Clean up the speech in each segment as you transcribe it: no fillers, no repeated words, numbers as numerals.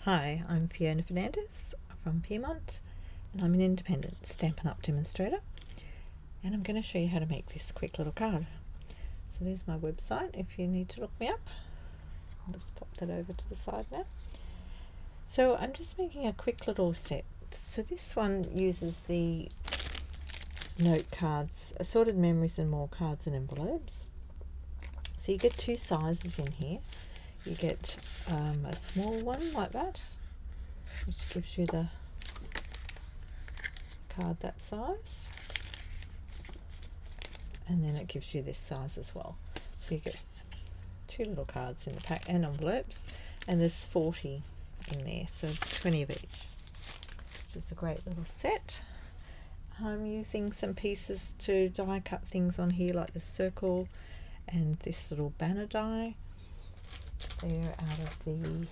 Hi, I'm Fiona Fernandez from Pyrmont, and I'm an independent Stampin' Up demonstrator, and I'm going to show you how to make this quick little card. So there's my website if you need to look me up. I'll just pop that over to the side now. So I'm just making a quick little set. So this one uses the note cards, assorted memories and more cards and envelopes. So you get two sizes in here. You get a small one like that, which gives you the card that size, and then it gives you this size as well. So you get two little cards in the pack and envelopes, and there's 40 in there, so 20 of each, which is a great little set. I'm using some pieces to die cut things on here, like the circle and this little banner die. They're out of the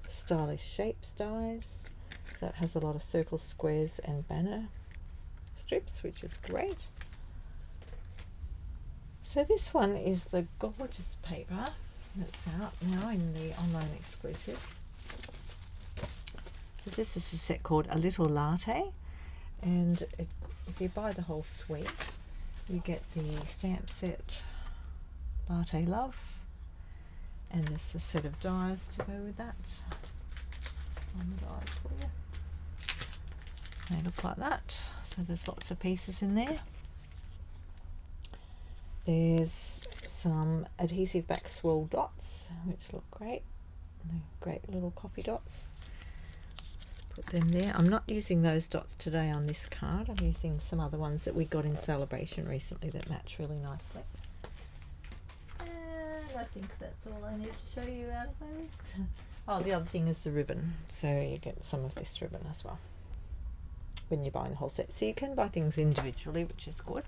Stylish Shapes dies. That has a lot of circles, squares and banner strips, which is great. So this one is the gorgeous paper that's out now in the online exclusives. So this is a set called A Little Latte, and if you buy the whole suite, you get the stamp set Latte Love, and there's a set of dies to go with that. On the dies for you. They look like that. So there's lots of pieces in there. There's some adhesive back swirl dots, which look great. They're great little coffee dots. Just put them there. I'm not using those dots today on this card. I'm using some other ones that we got in Celebration recently that match really nicely. I think that's all I need to show you out of those. Oh, the other thing is the ribbon. So you get some of this ribbon as well when you're buying the whole set. So you can buy things individually, which is good.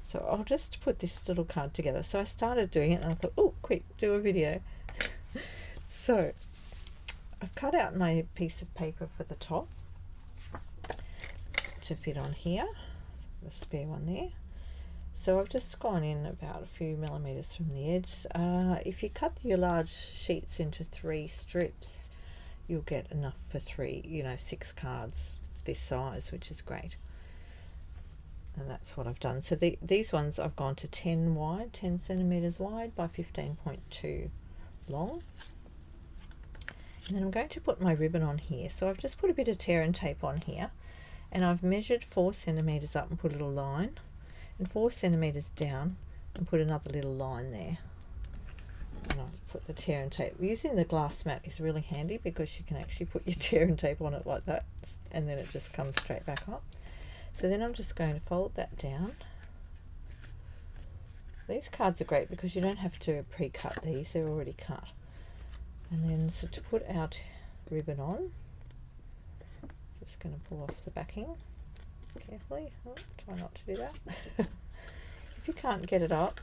So I'll just put this little card together. So I started doing it and I thought, oh, quick, do a video. So I've cut out my piece of paper for the top to fit on here. The spare one there. So I've just gone in about a few millimeters from the edge. If you cut your large sheets into 3 strips, you'll get enough for 6 cards this size, which is great. And that's what I've done. So these ones I've gone to 10 centimeters wide by 15.2 long. And then I'm going to put my ribbon on here. So I've just put a bit of tear and tape on here, and I've measured 4 centimeters up and put a little line, and 4 centimeters down and put another little line there. And I'll put the tear and tape. Using the glass mat is really handy because you can actually put your tear and tape on it like that, and then it just comes straight back up. So then I'm just going to fold that down. These cards are great because you don't have to pre-cut these, they're already cut. And then so to put our ribbon on, just going to pull off the backing carefully. Oh, try not to do that. If you can't get it up,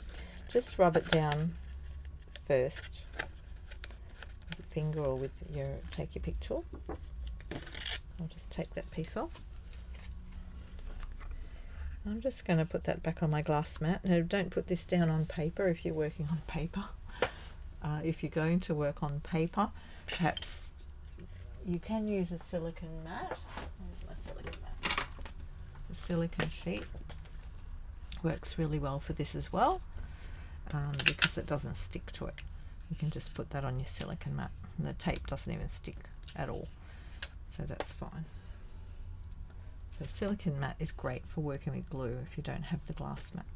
just rub it down first with your finger or with take your pick tool. I'll just take that piece off. I'm just going to put that back on my glass mat. Now, don't put this down on paper if you're working on paper. If you're going to work on paper, perhaps you can use a silicone mat. There's my silicone mat. The silicone sheet works really well for this as well, because it doesn't stick to it. You can just put that on your silicone mat, and the tape doesn't even stick at all, so that's fine. The silicone mat is great for working with glue if you don't have the glass mat.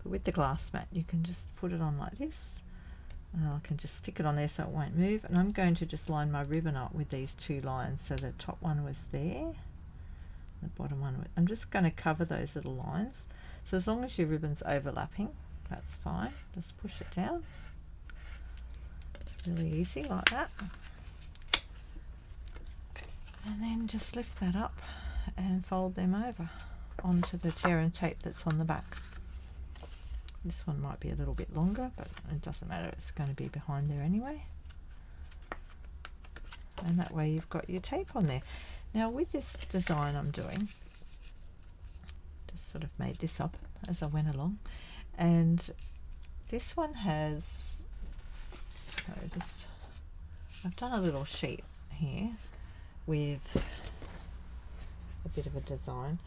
But with the glass mat, you can just put it on like this, and I can just stick it on there so it won't move. And I'm going to just line my ribbon up with these 2 lines. So the top one was there, the bottom one. I'm just going to cover those little lines. So as long as your ribbon's overlapping, that's fine. Just push it down. It's really easy like that. And then just lift that up and fold them over onto the tear and tape that's on the back. This one might be a little bit longer, but it doesn't matter, it's going to be behind there anyway. And that way you've got your tape on there. Now with this design I'm doing, just sort of made this up as I went along, and this one has, I've done a little sheet here with a bit of a design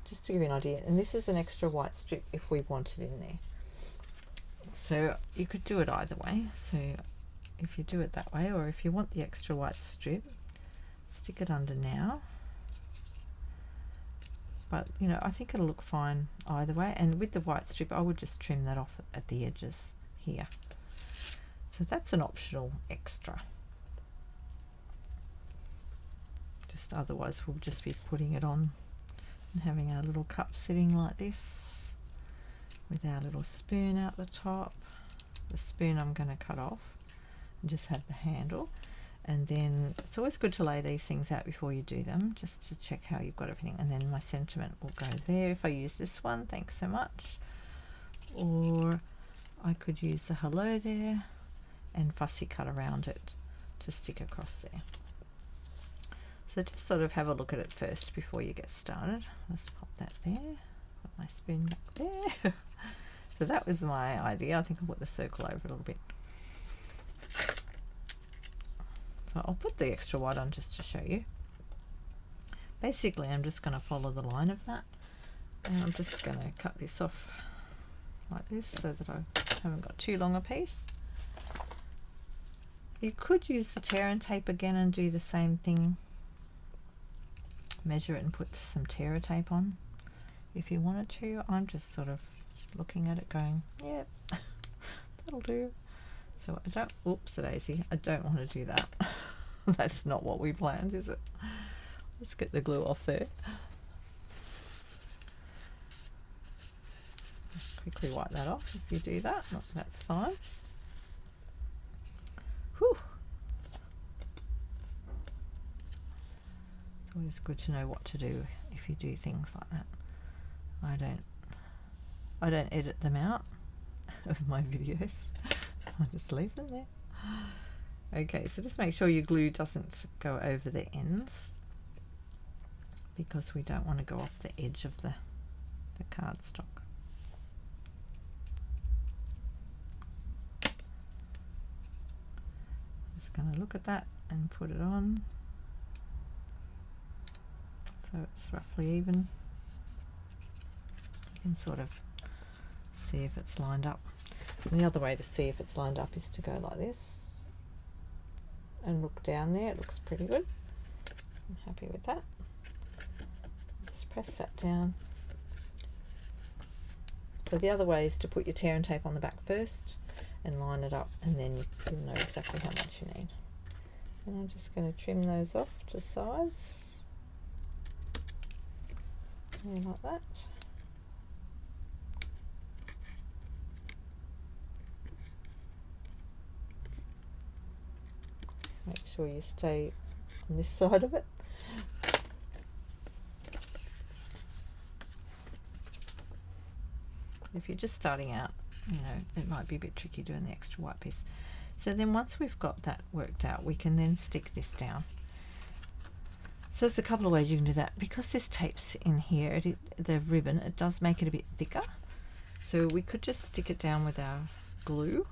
just to give you an idea, and this is an extra white strip if we want it in there. So you could do it either way. So if you do it that way, or if you want the extra white strip, stick it under now. But you know, I think it'll look fine either way, and with the white strip I would just trim that off at the edges here. So that's an optional extra. Just otherwise we'll just be putting it on and having our little cup sitting like this with our little spoon out the top. The spoon I'm going to cut off and just have the handle. And then it's always good to lay these things out before you do them, just to check how you've got everything. And then my sentiment will go there if I use this one, thanks so much. Or I could use the hello there and fussy cut around it to stick across there. So just sort of have a look at it first before you get started. Let's pop that there, put my spoon back there. So that was my idea. I think I'll put the circle over a little bit. So I'll put the extra white on just to show you. Basically I'm just going to follow the line of that, and I'm just going to cut this off like this so that I haven't got too long a piece. You could use the tear and tape again and do the same thing. Measure it and put some tear tape on if you wanted to. I'm just sort of looking at it going, yep, that'll do. So I don't, oops a daisy, I don't want to do that. That's not what we planned, is it? Let's get the glue off there. Just quickly wipe that off if you do that, that's fine. Whew. It's always good to know what to do if you do things like that. I don't edit them out of my videos. I just leave them there. Okay, so just make sure your glue doesn't go over the ends, because we don't want to go off the edge of the cardstock. Just going to look at that and put it on so it's roughly even. You can sort of see if it's lined up. And the other way to see if it's lined up is to go like this and look down there. It looks pretty good. I'm happy with that. Just press that down. So the other way is to put your tear and tape on the back first and line it up, and then you'll know exactly how much you need. And I'm just going to trim those off to sides. And like that. Make sure you stay on this side of it. If you're just starting out, you know, it might be a bit tricky doing the extra white piece. So then once we've got that worked out, we can then stick this down. So there's a couple of ways you can do that. Because this tape's in here, the ribbon, it does make it a bit thicker. So we could just stick it down with our glue.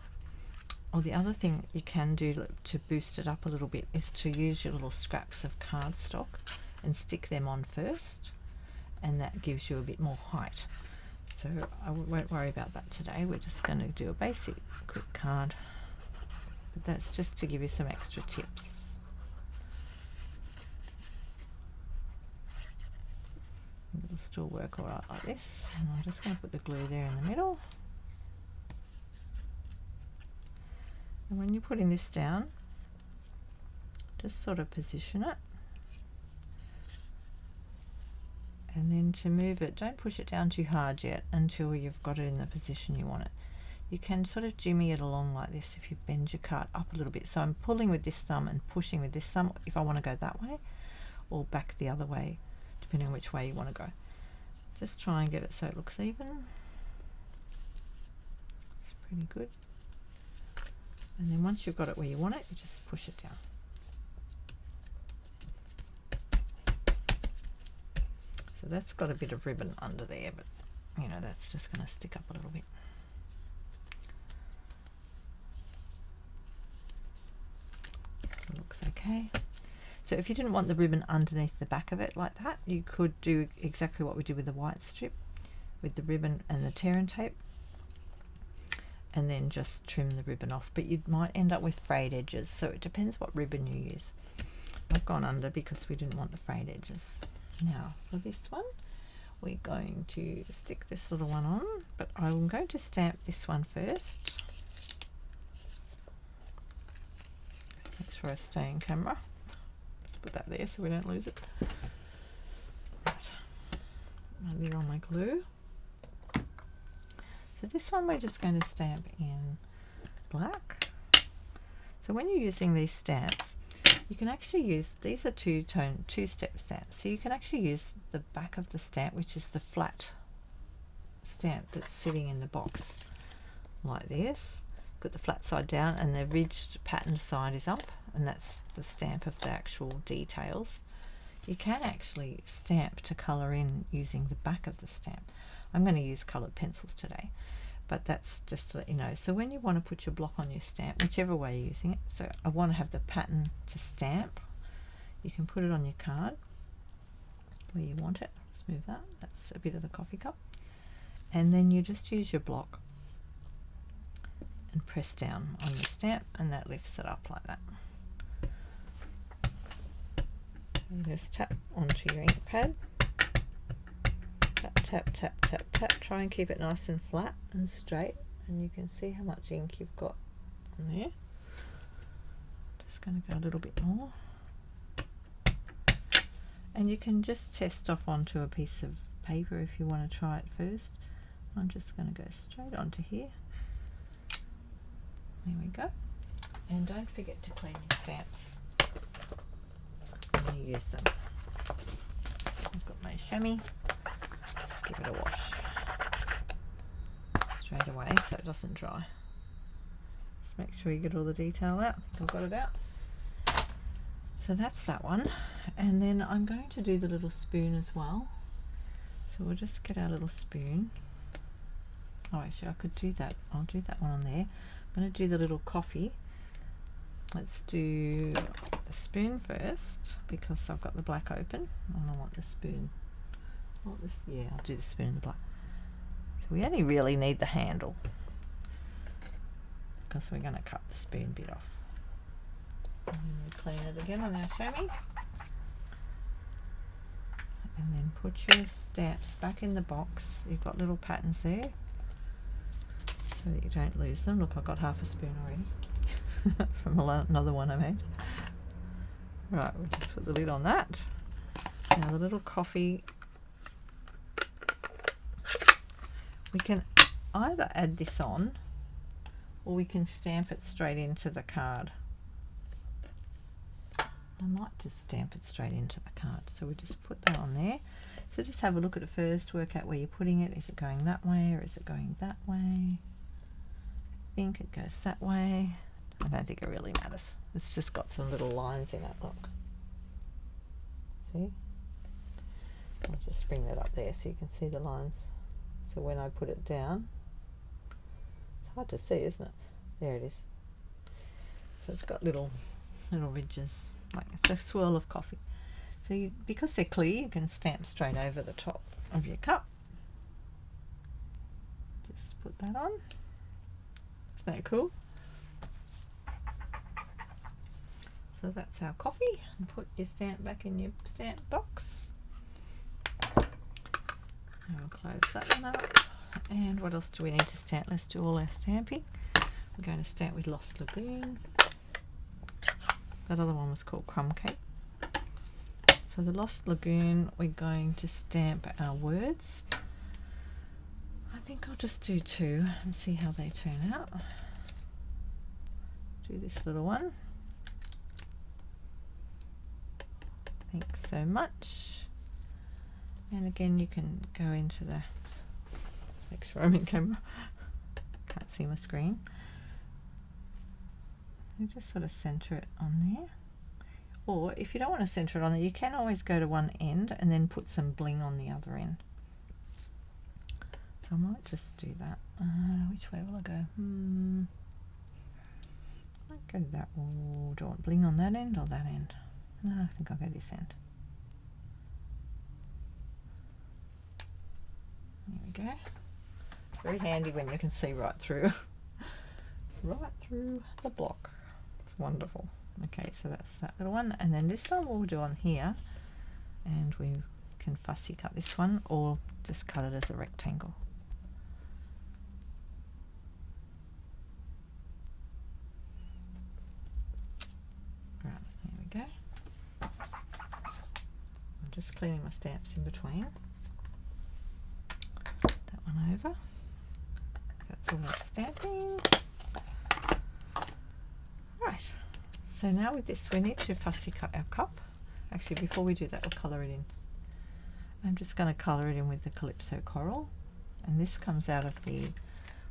Or the other thing you can do to boost it up a little bit is to use your little scraps of cardstock and stick them on first, and that gives you a bit more height. So I won't worry about that today. We're just going to do a basic quick card, but that's just to give you some extra tips. It'll still work all right like this. And I'm just going to put the glue there in the middle. And when you're putting this down, just sort of position it. And then to move it, don't push it down too hard yet until you've got it in the position you want it. You can sort of jimmy it along like this if you bend your card up a little bit. So I'm pulling with this thumb and pushing with this thumb if I want to go that way, or back the other way, depending on which way you want to go. Just try and get it so it looks even. It's pretty good. And then once you've got it where you want it, you just push it down. So that's got a bit of ribbon under there, but you know, that's just going to stick up a little bit. Okay, so if you didn't want the ribbon underneath the back of it like that, you could do exactly what we did with the white strip, with the ribbon and the tear and tape, and then just trim the ribbon off, but you might end up with frayed edges, so it depends what ribbon you use. I've gone under because we didn't want the frayed edges. Now for this one, we're going to stick this little one on, but I'm going to stamp this one first. Make sure I stay in camera. Let's put that there so we don't lose it. Right. Put it on my glue. So this one we're just going to stamp in black. So when you're using these stamps, you can actually use, these are two-step stamps, so you can actually use the back of the stamp, which is the flat stamp that's sitting in the box like this. Put the flat side down and the ridged patterned side is up, and that's the stamp of the actual details. You can actually stamp to colour in using the back of the stamp. I'm going to use coloured pencils today, but that's just to let you know. So when you want to put your block on your stamp, whichever way you're using it, so I want to have the pattern to stamp, you can put it on your card where you want it. Just move that, that's a bit of the coffee cup, and then you just use your block and press down on your stamp, and that lifts it up like that. And just tap onto your ink pad. Tap, tap, tap, tap, tap. Try and keep it nice and flat and straight, and you can see how much ink you've got on there. Just going to go a little bit more. And you can just test off onto a piece of paper if you want to try it first. I'm just going to go straight onto here. There we go. And don't forget to clean your stamps when you use them. I've got my chamois. Just give it a wash straight away so it doesn't dry. Just make sure you get all the detail out. I've got it out. So that's that one. And then I'm going to do the little spoon as well. So we'll just get our little spoon. Oh, actually I could do that. I'll do that one on there. I'm going to do the little coffee. Let's do the spoon first because I've got the black open and I want the spoon. I want this, yeah, I'll do the spoon in the black. So we only really need the handle because we're going to cut the spoon bit off. And then we clean it again on our chamois. And then put your stamps back in the box. You've got little patterns there, so that you don't lose them. Look, I've got half a spoon already from another one I made. Right, we'll just put the lid on that. Now the little coffee, we can either add this on or we can stamp it straight into the card. I might just stamp it straight into the card. So we just put that on there. So just have a look at it first, work out where you're putting it. Is it going that way or is it going that way? I think it goes that way. I don't think it really matters. It's just got some little lines in it, look. See? I'll just bring that up there so you can see the lines. So when I put it down, it's hard to see, isn't it? There it is. So it's got little ridges, like it's a swirl of coffee. So you, because they're clear, you can stamp straight over the top of your cup. Just put that on. Isn't that cool? So that's our coffee. And put your stamp back in your stamp box. And we'll close that one up. And what else do we need to stamp? Let's do all our stamping. We're going to stamp with Lost Lagoon. That other one was called Crumb Cake. So the Lost Lagoon, we're going to stamp our words. I think I'll just do 2 and see how they turn out. Do this little one. Thanks so much. And again, you can go into the, make sure I'm in camera. Can't see my screen. You just sort of center it on there. Or if you don't want to center it on there, you can always go to one end and then put some bling on the other end. So I might just do that. Which way will I go? might go that. Oh, do I want bling on that end or that end? No, I think I'll go this end. There we go. Very handy when you can see right through, right through the block. It's wonderful. Okay, so that's that little one, and then this one we'll do on here, and we can fussy cut this one or just cut it as a rectangle. Right, there we go. I'm just cleaning my stamps in between. That one over. That's all that stamping. Right, so now with this we need to fussy cut our cup. Actually, before we do that, we'll colour it in. I'm just going to colour it in with the Calypso Coral, and this comes out of the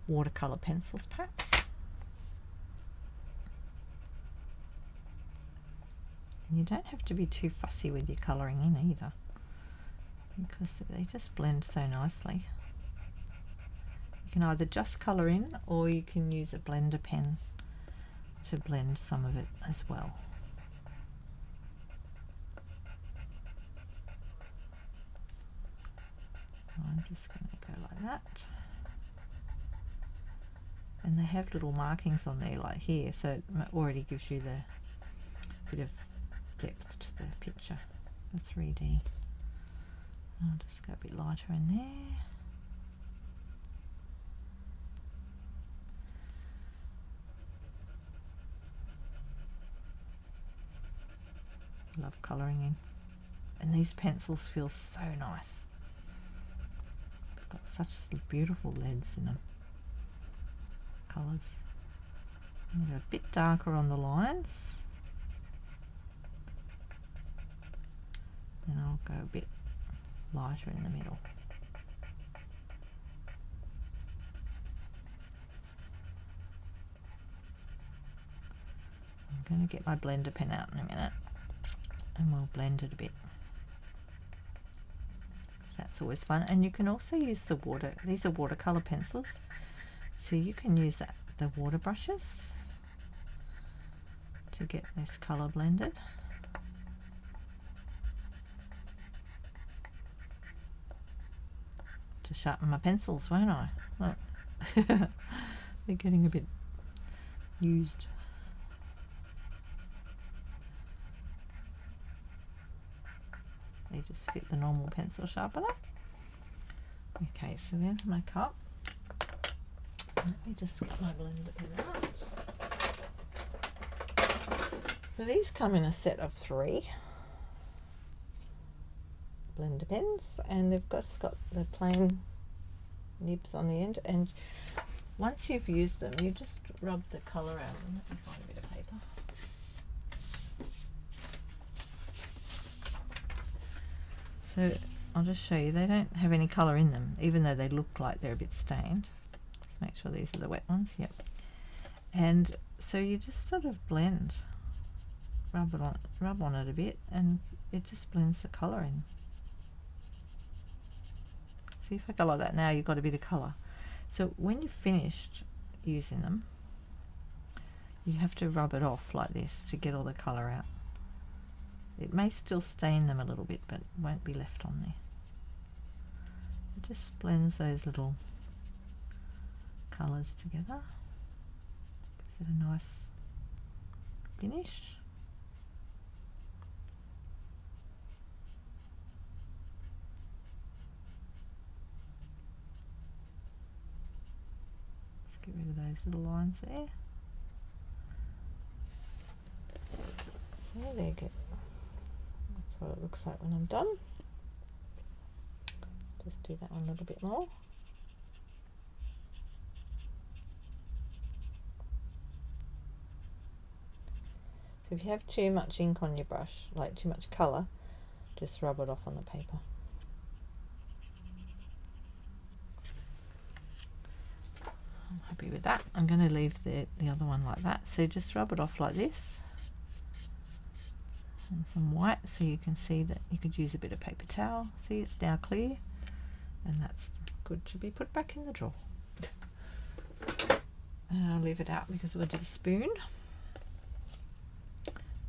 watercolour pencils pack. And you don't have to be too fussy with your colouring in either, because they just blend so nicely. You can either just colour in, or you can use a blender pen to blend some of it as well. I'm just going to go like that. And they have little markings on there like here, so it already gives you the bit of depth to the picture, the 3D. I'll just go a bit lighter in there. Love colouring in, and these pencils feel so nice. They've got such beautiful leads in them, colours. I'm going to go a bit darker on the lines, and I'll go a bit lighter in the middle. I'm going to get my blender pen out in a minute, and we'll blend it a bit. That's always fun. And you can also use the water, these are watercolor pencils, so you can use the water brushes to get this color blended. To sharpen my pencils, won't I? Oh. They're getting a bit used. They just fit the normal pencil sharpener. Okay, so there's my cup. Let me just get my blender pen out. So these come in a set of 3 blender pens, and they've just got the plain nibs on the end, and once you've used them, you just rub the colour out. Let me find a bit of paper. So I'll just show you, they don't have any colour in them, even though they look like they're a bit stained. Just make sure these are the wet ones, yep. And so you just sort of blend, rub on it a bit, and it just blends the colour in. See, if I go like that now, you've got a bit of colour. So when you've finished using them, you have to rub it off like this to get all the colour out. It may still stain them a little bit, but it won't be left on there. It just blends those little colours together. Gives it a nice finish. Let's get rid of those little lines there. So there you go. That's what it looks like when I'm done. Just do that one a little bit more. So if you have too much ink on your brush, like too much colour, just rub it off on the paper. I'm happy with that. I'm going to leave the other one like that. So just rub it off like this. And some white, so you can see that you could use a bit of paper towel. See, it's now clear, and that's good to be put back in the drawer. And I'll leave it out because we'll do the spoon.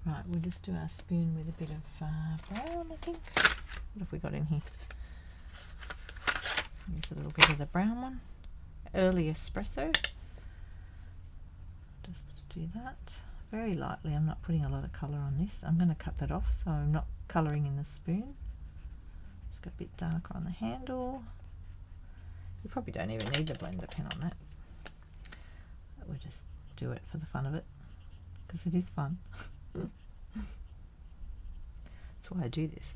Right, we'll just do our spoon with a bit of brown, I think. What have we got in here? Use a little bit of the brown one. Early espresso. Just do that very lightly. I'm not putting a lot of colour on this. I'm going to cut that off so I'm not colouring in the spoon. Just got a bit darker on the handle. You probably don't even need the blender pen on that. But we'll just do it for the fun of it because it is fun. That's why I do this,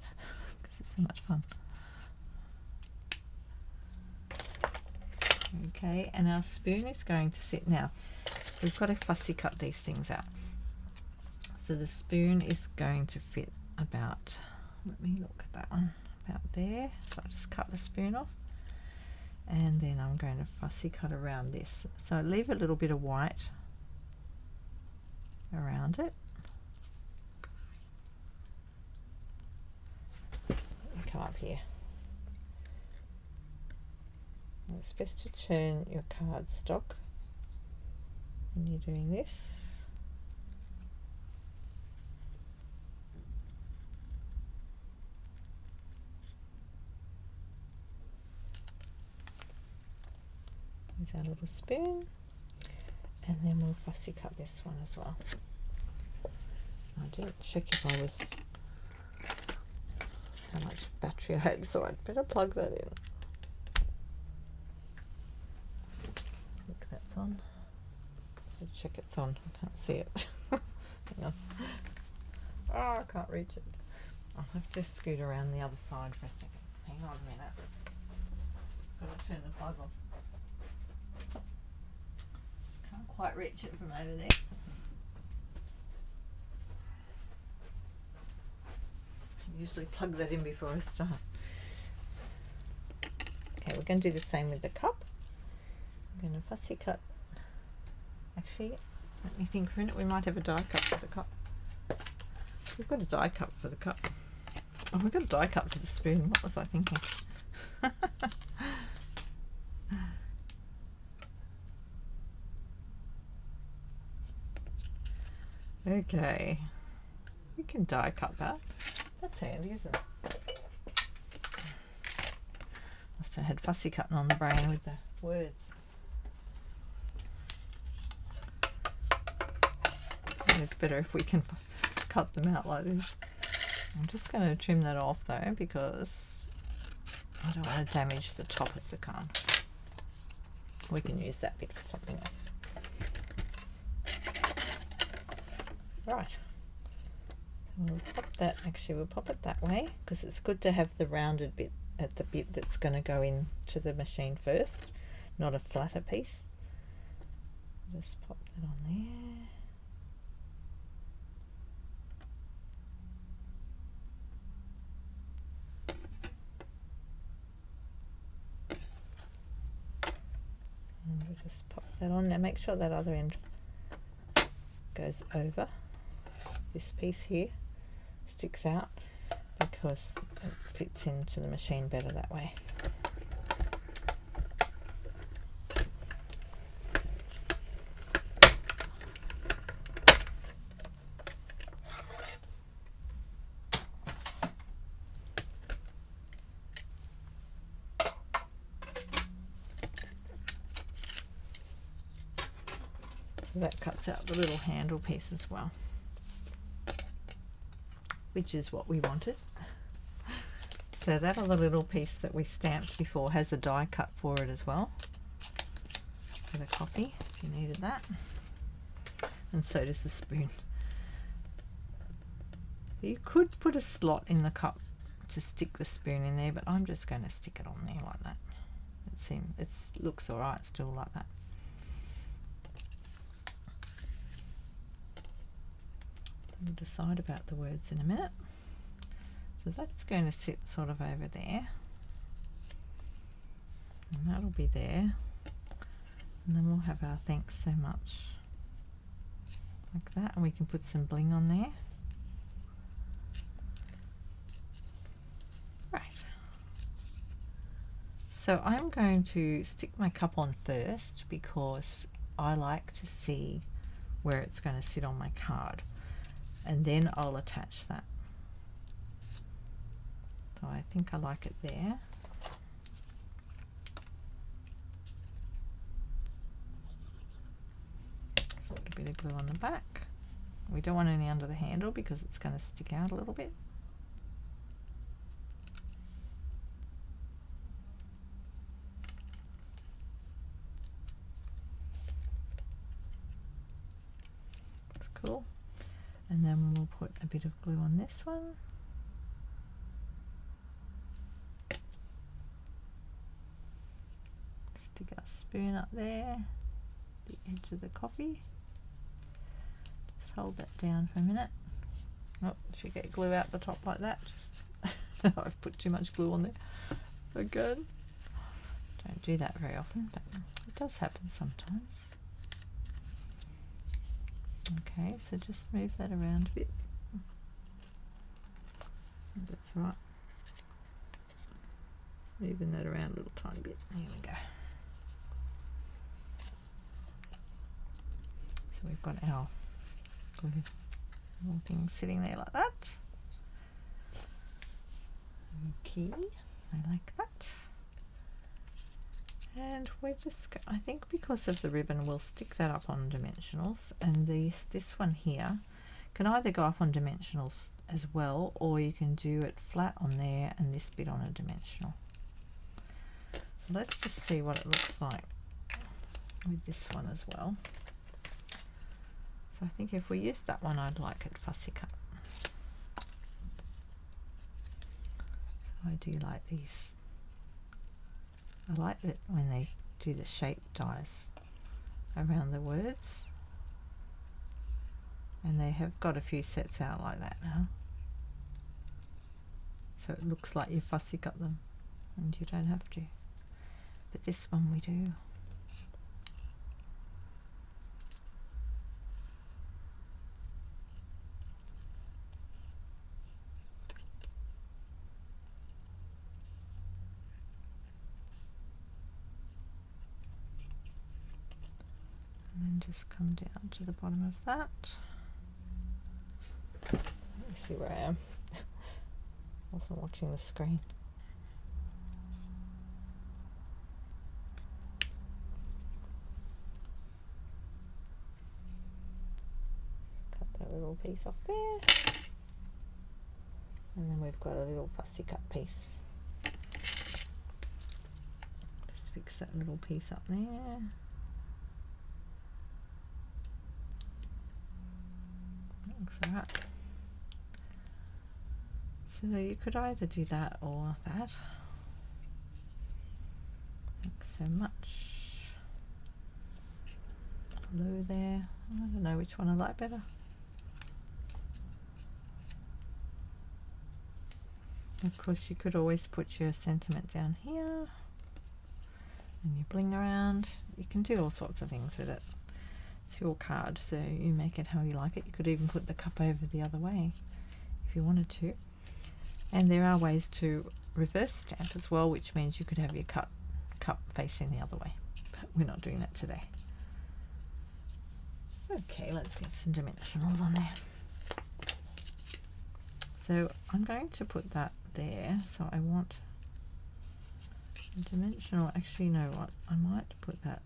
because it's so much fun. Okay, and our spoon is going to sit now. We've got to fussy cut these things out. So the spoon is going to fit about, let me look at that one, about there. So I just cut the spoon off, and then I'm going to fussy cut around this. So leave a little bit of white around it. Come up here. It's best to turn your cardstock when you're doing this. With our little spoon, and then we'll fussy cut this one as well. I didn't check if I was how much battery I had, so I'd better plug that in. I think that's on. I'll check it's on. I can't see it. Hang on. Oh, I can't reach it. I'll have to scoot around the other side for a second. Hang on a minute. Got to turn the plug on. Can't quite reach it from over there. Usually plug that in before I start. Okay, we're going to do the same with the cup. I'm going to fussy cut. Actually, let me think for a minute. We might have a die cup for the cup. We've got a die cup for the cup. Oh, we've got a die cup for the spoon. What was I thinking? Okay, you can die cut that. That's handy, isn't it? Must have had fussy cutting on the brain with the words. It's better if we can cut them out like this. I'm just going to trim that off though, because I don't want to damage the top of the card. We can use that bit for something else. Right. We'll pop that, actually we'll pop it that way because it's good to have the rounded bit at the bit that's going to go into the machine first, not a flatter piece. Just pop that on there. And we'll just pop that on. Now make sure that other end goes over. This piece here sticks out because it fits into the machine better that way. So that cuts out the little handle piece as well, which is what we wanted. So that other little piece that we stamped before has a die cut for it as well, for the copy, if you needed that. And so does the spoon. You could put a slot in the cup to stick the spoon in there, but I'm just going to stick it on there like that. It looks alright still like that. We'll decide about the words in a minute. So that's going to sit sort of over there, and that'll be there, and then we'll have our thanks so much like that, and we can put some bling on there. Right, so I'm going to stick my cup on first because I like to see where it's going to sit on my card. and then I'll attach that. So I think I like it there. So put a bit of glue on the back. We don't want any under the handle because it's going to stick out a little bit. That's cool. And then we'll put a bit of glue on this one. Stick our spoon up there, the edge of the copy. Just hold that down for a minute. Oh, if you get glue out the top like that, just I've put too much glue on there. Again. Don't do that very often, but it does happen sometimes. Okay, so just move that around a bit. That's right. Moving that around a little tiny bit. There we go. So we've got our glue little thing sitting there like that. Okay, I like that. And we're just, I think because of the ribbon, we'll stick that up on dimensionals, and this one here can either go up on dimensionals as well, or you can do it flat on there and this bit on a dimensional. Let's just see what it looks like with this one as well. So I think if we use that one, I'd like it fussy cut. I do like these. I like that when they do the shape dies around the words, and they have got a few sets out like that now, so it looks like you fussy cut them and you don't have to, but this one we do. And then just come down to the bottom of that. Let me see where I am. Wasn't watching the screen. Cut that little piece off there. And then we've got a little fussy cut piece. Just fix that little piece up there. Looks alright. So you could either do that or that. Thanks so much. Blue there. I don't know which one I like better. Of course, you could always put your sentiment down here and you bling around. You can do all sorts of things with it. It's your card, so you make it how you like it. You could even put the cup over the other way if you wanted to. And there are ways to reverse stamp as well, which means you could have your cup facing the other way. But we're not doing that today. Okay, let's get some dimensionals on there. So I'm going to put that there. So I want a dimensional. Actually, you know what? I might put that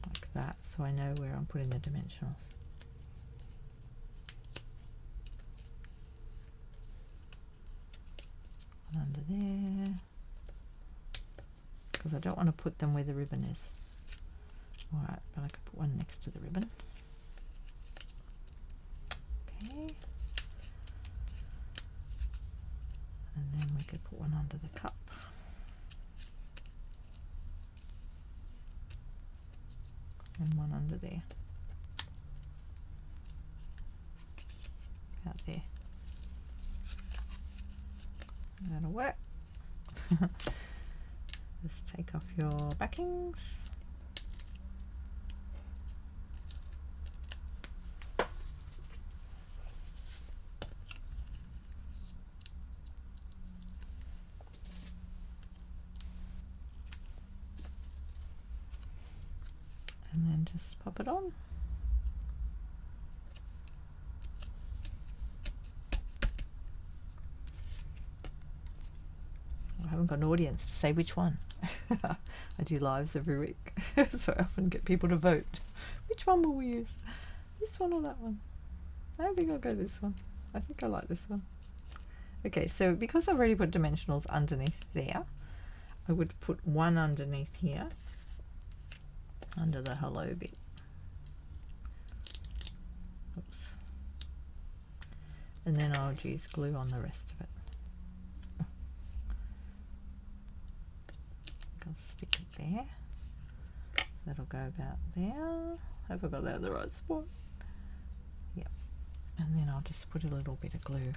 like that, so I know where I'm putting the dimensionals. One under there, because I don't want to put them where the ribbon is. Alright, but I could put one next to the ribbon. Okay. And then we could put one under the cup. And one under there. Out there. That'll work. Just take off your backings. And then just pop it on. got an audience to say which one. I do lives every week, so I often get people to vote. Which one will we use? This one or that one? I think I'll go this one. I think I like this one. Okay, so because I've already put dimensionals underneath there, I would put one underneath here, under the hello bit. Oops. And then I'll use glue on the rest of it. I'll stick it there. That'll go about there. Hope I got that in the right spot. Yep. And then I'll just put a little bit of glue.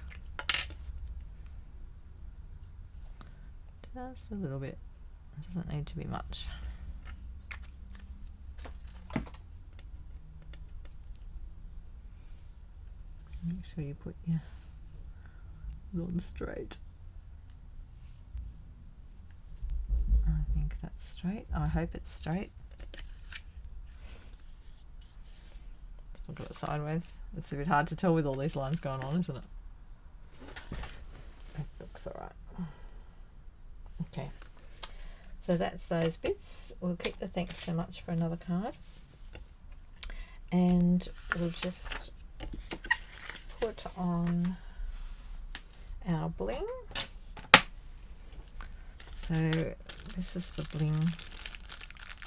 Just a little bit. It doesn't need to be much. Make sure you put your on straight. I think that's straight. I hope it's straight. Let's look at it sideways. It's a bit hard to tell with all these lines going on, isn't it? It looks alright. Okay, so that's those bits. We'll keep the thanks so much for another card, and we'll just put on our bling. So this is the bling.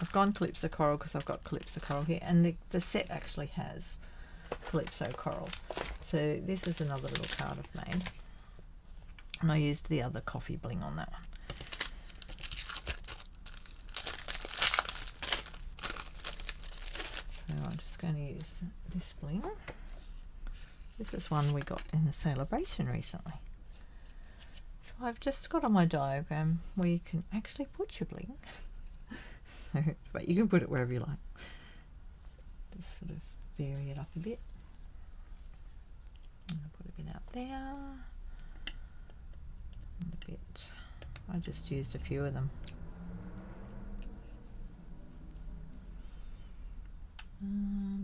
I've gone Calypso Coral because I've got Calypso Coral here, and the set actually has Calypso Coral. So this is another little card I've made, and I used the other coffee bling on that one. So I'm just going to use this bling. This is one we got in the celebration recently. So I've just got on my diagram where you can actually put your bling. But you can put it wherever you like. Just sort of vary it up a bit. I'm going to put a bit out there. And a bit. I just used a few of them.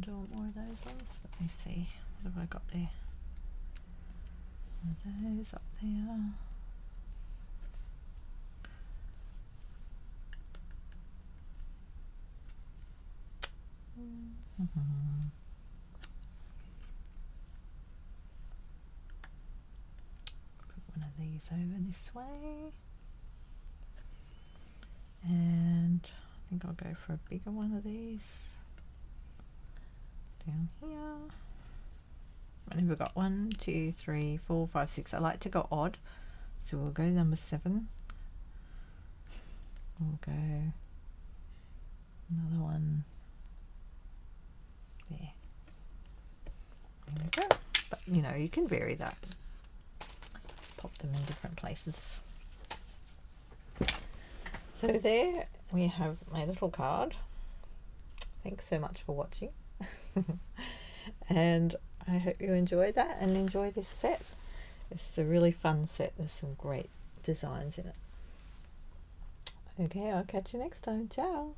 Do I want more of those ones? Let me see. What have I got there? One of those up there. Put one of these over this way. And I think I'll go for a bigger one of these. Down here. I've only got 1, 2, 3, 4, 5, 6. I like to go odd, so we'll go number 7. We'll go another one there. There we go. But you know, you can vary that. Pop them in different places. So there we have my little card. Thanks so much for watching. And I hope you enjoyed that and enjoy this set. It's a really fun set. There's some great designs in it. Okay, I'll catch you next time. Ciao.